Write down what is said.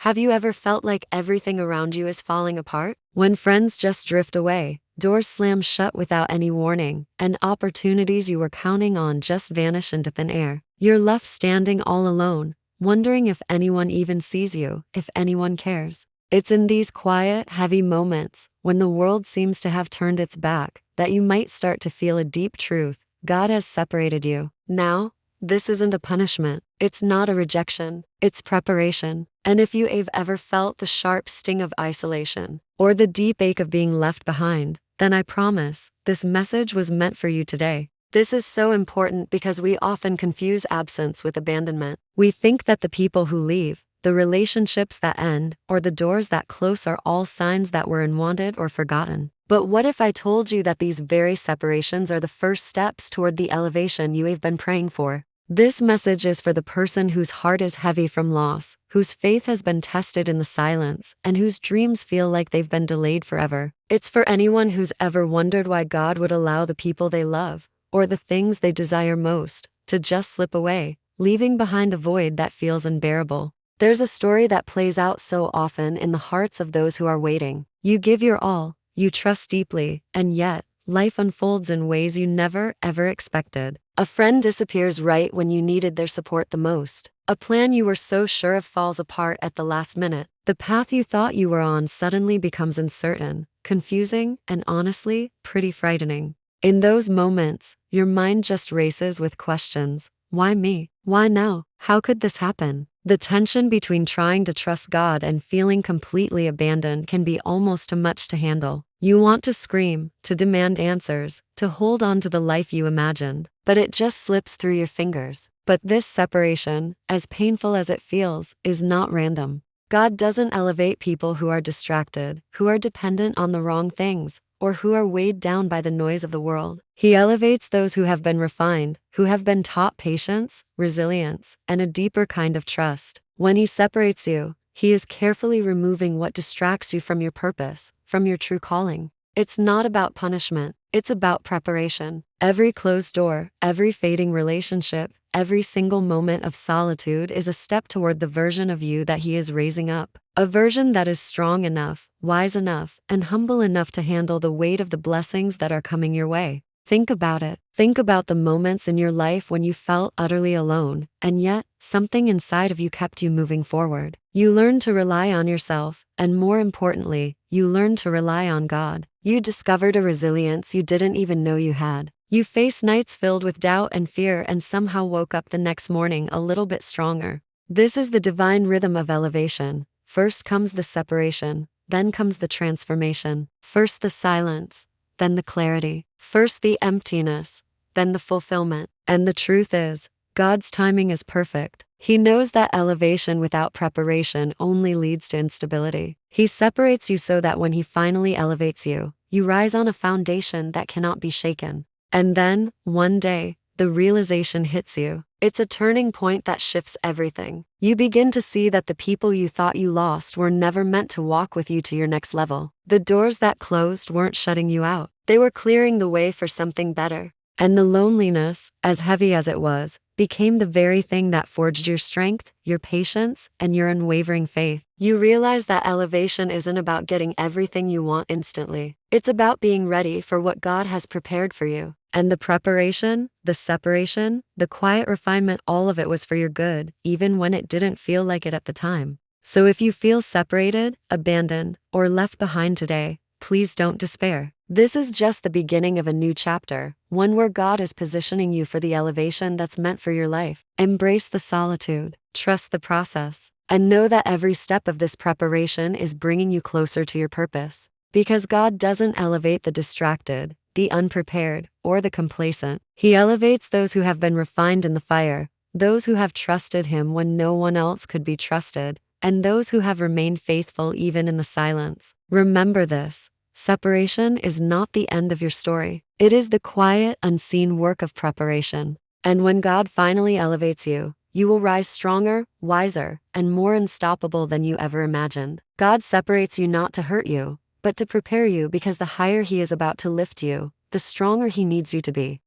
Have you ever felt like everything around you is falling apart? When friends just drift away, doors slam shut without any warning, and opportunities you were counting on just vanish into thin air. You're left standing all alone, wondering if anyone even sees you, if anyone cares. It's in these quiet, heavy moments, when the world seems to have turned its back, that you might start to feel a deep truth. God has separated you. Now, this isn't a punishment. It's not a rejection. It's preparation. And if you've ever felt the sharp sting of isolation, or the deep ache of being left behind, then I promise, this message was meant for you today. This is so important because we often confuse absence with abandonment. We think that the people who leave, the relationships that end, or the doors that close are all signs that we're unwanted or forgotten. But what if I told you that these very separations are the first steps toward the elevation you have been praying for? This message is for the person whose heart is heavy from loss, whose faith has been tested in the silence, and whose dreams feel like they've been delayed forever. It's for anyone who's ever wondered why God would allow the people they love, or the things they desire most, to just slip away, leaving behind a void that feels unbearable. There's a story that plays out so often in the hearts of those who are waiting. You give your all, you trust deeply, and yet, life unfolds in ways you never, ever expected. A friend disappears right when you needed their support the most. A plan you were so sure of falls apart at the last minute. The path you thought you were on suddenly becomes uncertain, confusing, and honestly, pretty frightening. In those moments, your mind just races with questions. Why me? Why now? How could this happen? The tension between trying to trust God and feeling completely abandoned can be almost too much to handle. You want to scream, to demand answers, to hold on to the life you imagined, but it just slips through your fingers. But this separation, as painful as it feels, is not random. God doesn't elevate people who are distracted, who are dependent on the wrong things, or who are weighed down by the noise of the world. He elevates those who have been refined, who have been taught patience, resilience, and a deeper kind of trust. When He separates you, He is carefully removing what distracts you from your purpose, from your true calling. It's not about punishment, it's about preparation. Every closed door, every fading relationship, every single moment of solitude is a step toward the version of you that He is raising up. A version that is strong enough, wise enough, and humble enough to handle the weight of the blessings that are coming your way. Think about it. Think about the moments in your life when you felt utterly alone, and yet, something inside of you kept you moving forward. You learned to rely on yourself, and more importantly, you learned to rely on God. You discovered a resilience you didn't even know you had. You faced nights filled with doubt and fear and somehow woke up the next morning a little bit stronger. This is the divine rhythm of elevation. First comes the separation, then comes the transformation. First the silence, then the clarity. First the emptiness, then the fulfillment. And the truth is, God's timing is perfect. He knows that elevation without preparation only leads to instability. He separates you so that when He finally elevates you, you rise on a foundation that cannot be shaken. And then, one day, the realization hits you. It's a turning point that shifts everything. You begin to see that the people you thought you lost were never meant to walk with you to your next level. The doors that closed weren't shutting you out. They were clearing the way for something better. And the loneliness, as heavy as it was, became the very thing that forged your strength, your patience, and your unwavering faith. You realize that elevation isn't about getting everything you want instantly. It's about being ready for what God has prepared for you. And the preparation, the separation, the quiet refinement, all of it was for your good, even when it didn't feel like it at the time. So if you feel separated, abandoned, or left behind today, please don't despair. This is just the beginning of a new chapter, one where God is positioning you for the elevation that's meant for your life. Embrace the solitude, trust the process, and know that every step of this preparation is bringing you closer to your purpose. Because God doesn't elevate the distracted, the unprepared, or the complacent. He elevates those who have been refined in the fire, those who have trusted Him when no one else could be trusted, and those who have remained faithful even in the silence. Remember this. Separation is not the end of your story. It is the quiet, unseen work of preparation. And when God finally elevates you, you will rise stronger, wiser, and more unstoppable than you ever imagined. God separates you not to hurt you, but to prepare you, because the higher He is about to lift you, the stronger He needs you to be.